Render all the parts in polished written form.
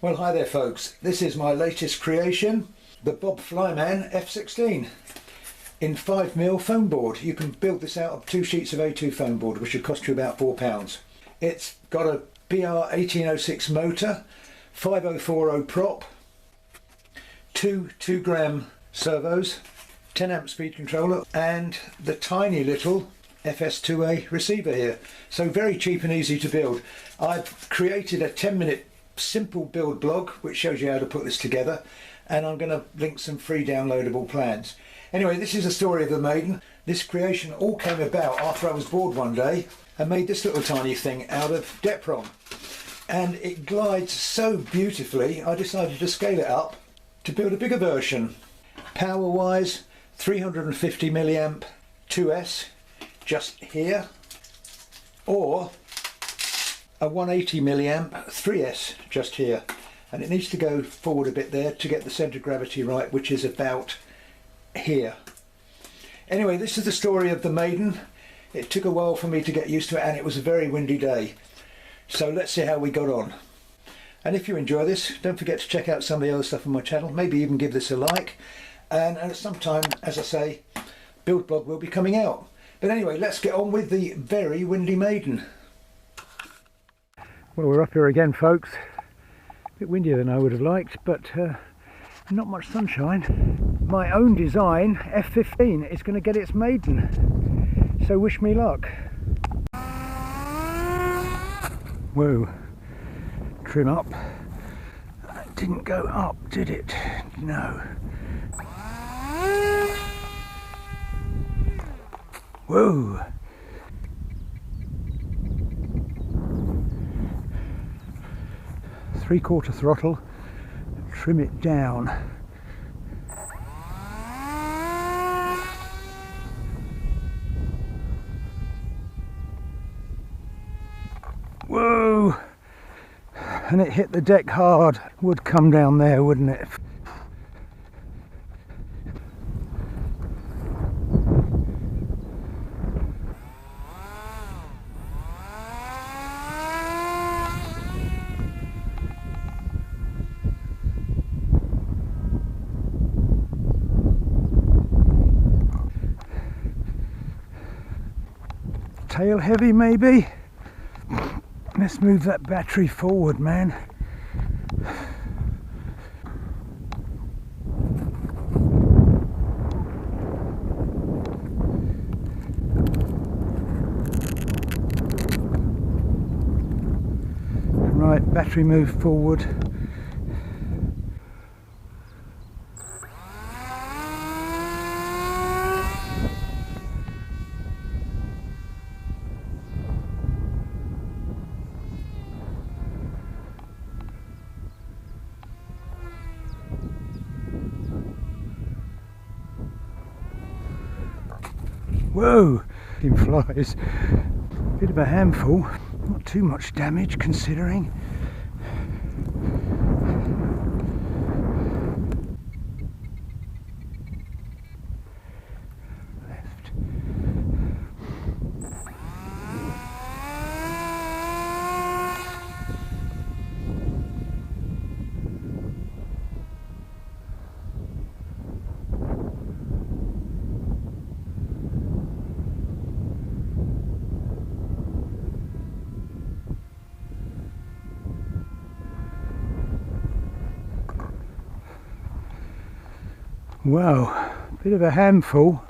Well, hi there folks, this is my latest creation, the Bob Flyman F16 in 5mm foam board. You can build this out of 2 sheets of A2 foam board, which should cost you about £4. It's got a BR 1806 motor, 5040 prop, 2 2-gram servos, 10 amp speed controller, and the tiny little FS2A receiver here. So very cheap and easy to build. I've created a 10-minute simple build blog which shows you how to put this together, and I'm going to link some free downloadable plans. Anyway, this is the story of the Maiden. This creation all came about after I was bored one day and made this little tiny thing out of Depron, and it glides so beautifully I decided to scale it up to build a bigger version. Power wise, 350 milliamp 2S just here, or a 180 milliamp 3S just here, and it needs to go forward a bit there to get the centre of gravity right, which is about here. Anyway, this is the story of the Maiden. It took a while for me to get used to it, and it was a very windy day, so let's see how we got on. And if you enjoy this, don't forget to check out some of the other stuff on my channel, maybe even give this a like, and at some time, as I say, build blog will be coming out. But anyway, let's get on with the very windy Maiden. Well, we're up here again folks. A bit windier than I would have liked, but not much sunshine. My own design F15 is going to get its Maiden, so wish me luck. Whoa, trim up. That didn't go up, did it? No. Whoa. Three-quarter throttle, trim it down. Whoa! And it hit the deck hard. Would come down there, wouldn't it? Tail heavy maybe. Let's move that battery forward, man. Right, battery move forward. Whoa, it flies. Bit of a handful, not too much damage considering. Left. Wow, bit of a handful.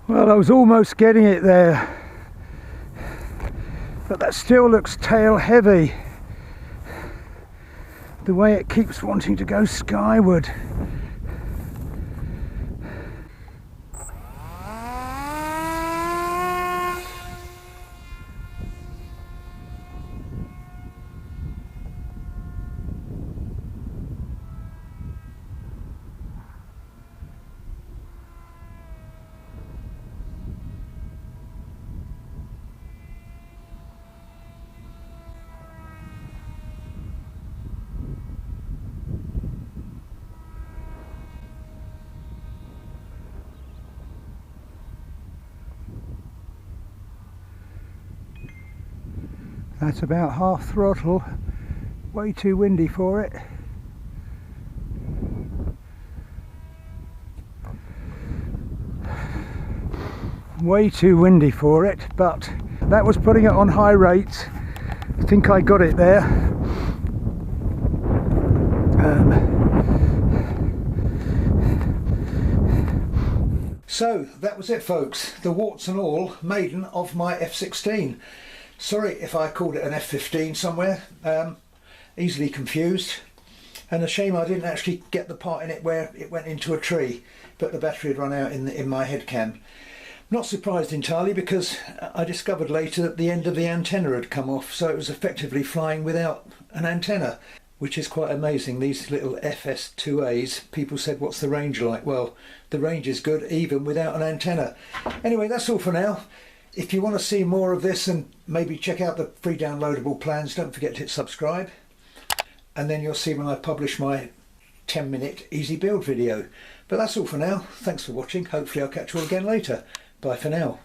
Well, I was almost getting it there, but that still looks tail heavy, the way it keeps wanting to go skyward. That's about half throttle, way too windy for it. Way too windy for it, but that was putting it on high rates. I think I got it there. So that was it, folks, the warts and all maiden of my F16. Sorry if I called it an F15 somewhere, easily confused, and a shame I didn't actually get the part in it where it went into a tree, but the battery had run out in my head cam. Not surprised entirely, because I discovered later that the end of the antenna had come off, so it was effectively flying without an antenna, which is quite amazing. These little FS2As, people said, what's the range like? Well, the range is good even without an antenna. Anyway, that's all for now. If you want to see more of this and maybe check out the free downloadable plans, don't forget to hit subscribe, and then you'll see when I publish my 10-minute easy build video. But that's all for now. Thanks for watching. Hopefully I'll catch you all again later. Bye for now.